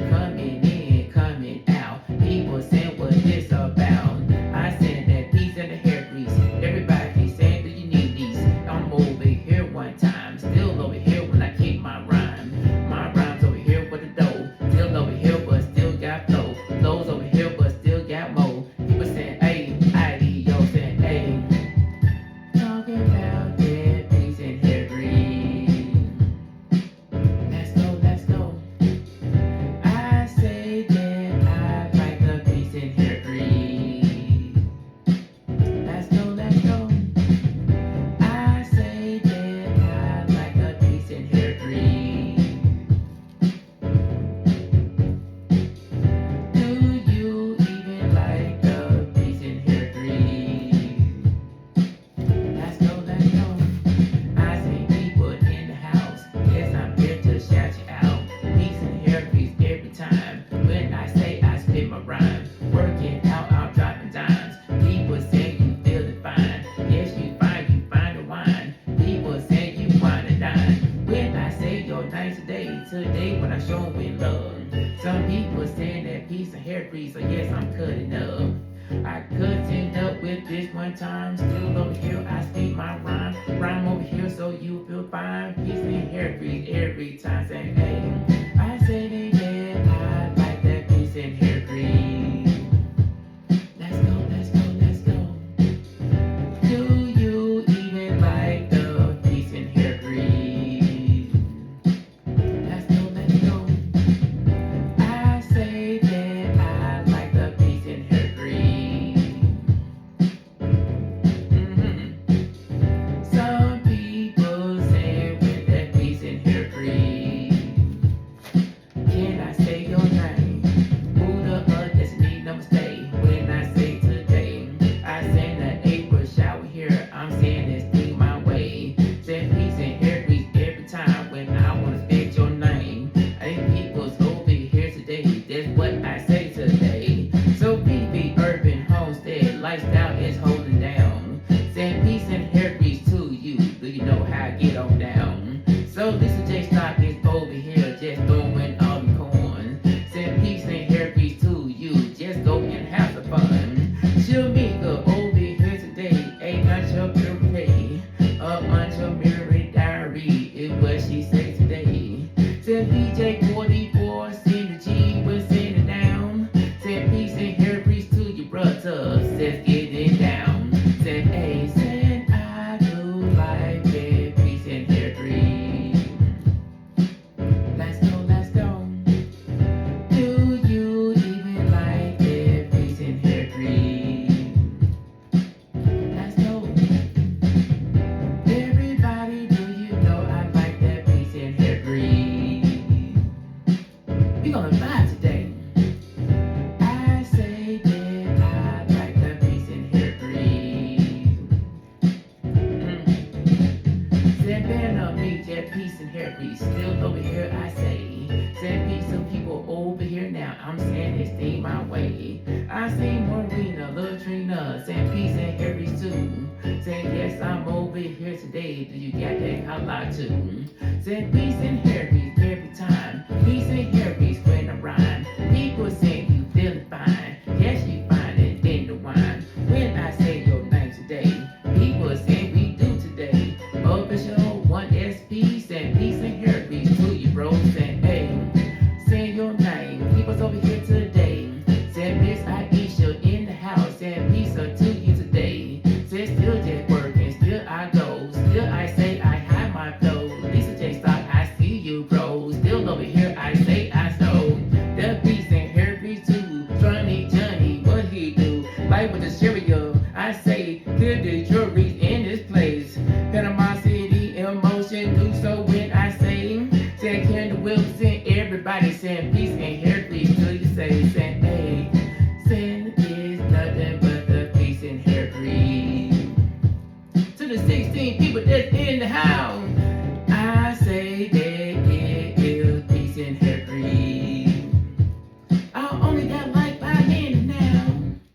coming in, coming out. People saying what this about. I said that peace and the hair grease. Everybody saying, do you need these? I'm over here one time, still over here when I kick my rhyme. My rhymes over here with the dough, still over here but still got flow. Flows over here but still got mo. People saying, hey, IDO saying, hey. Talking about that peace and hair grease. Let's go, let's go. I say that I like the peace and hair grease. Let's go, let's go. I say that I like the peace and hair grease. Do you even like the peace and hair grease? Let's go, let's go. I see people in the house. Yes, I'm here to shout you out. Peace and hair grease every time. When I say I spit my rhyme, working out, I'm dropping dimes. People say you feeling fine. Yes, you find the wine. People say you wanna dine. When I say your nice today when I show with love. Some people saying that peace and hair grease, so yes, I'm cutting up. I couldn't up with this one time. Still over here, I speak my rhyme. Rhyme over here so you feel fine. Peace and hair grease every time. Saying, hey, I say that I like that peace and hair grease. Let's go, let's go, let's go. Do you even like the peace and hair grease? Let's go, let's go. I say that I like the peace and hair grease. Some people say with that peace and hair grease. Can I say your name? Who the others need no stay? When I say today, I send an April shower here. I'm saying this thing my way. Say peace and hair grease every time when I wanna spit your name. I think people's over here today. That's what I say today. So PB Urban Homestead lifestyle is holding down. Saying peace and hair grease to you. Do you know how I get on down? So this is J Stock is over here just throwing all the corn. Saying peace and hair grease to you. Just go and have some fun. Shamika over here today. Ain't not your purity. On your mirror diary is what she say today. Said PJ 44, send the G, we're sending down. Said peace and hair grease to your brother. Said get it down. Said hey, said I do like that peace and hair grease. Let's go, let's go. Do you even like that peace and hair grease? Let's go. Everybody, do you know I like that peace and hair grease? We gonna vibe today. I say that I like that peace and hair grease. Said better not me, that peace and hair grease. Still over here, I say. Said peace some people over here now. I'm saying this thing my way. I see Marina, Lil Trina, saying peace and hair grease too. Saying yes, I'm over here today. Do you got that holla too? Said peace and hair grease every time. Peace and hair grease when I rhyme. People saying you feeling fine. Yes, you find it in the wine. When I say your name today, people saying we do today. Official 1SP, saying peace and hair grease to you, bro. Saying hey, say your name. People's over here today. Saying Miss Aisha in the house. Saying peace to you today. Said still just working, still I go. Still I say I hide my flow. Lisa J Stock, I see you, bro. Still over here, I say I know. The peace and hair grease too. Johnny, what he do? Like with the cereal, I say clear the juries in this place. Panama City emotion, do so when I say. Saying Kendall Wilson, everybody saying peace and hair grease till you say, saying hey, sin is nothing but the peace and hair grease. To the 16 people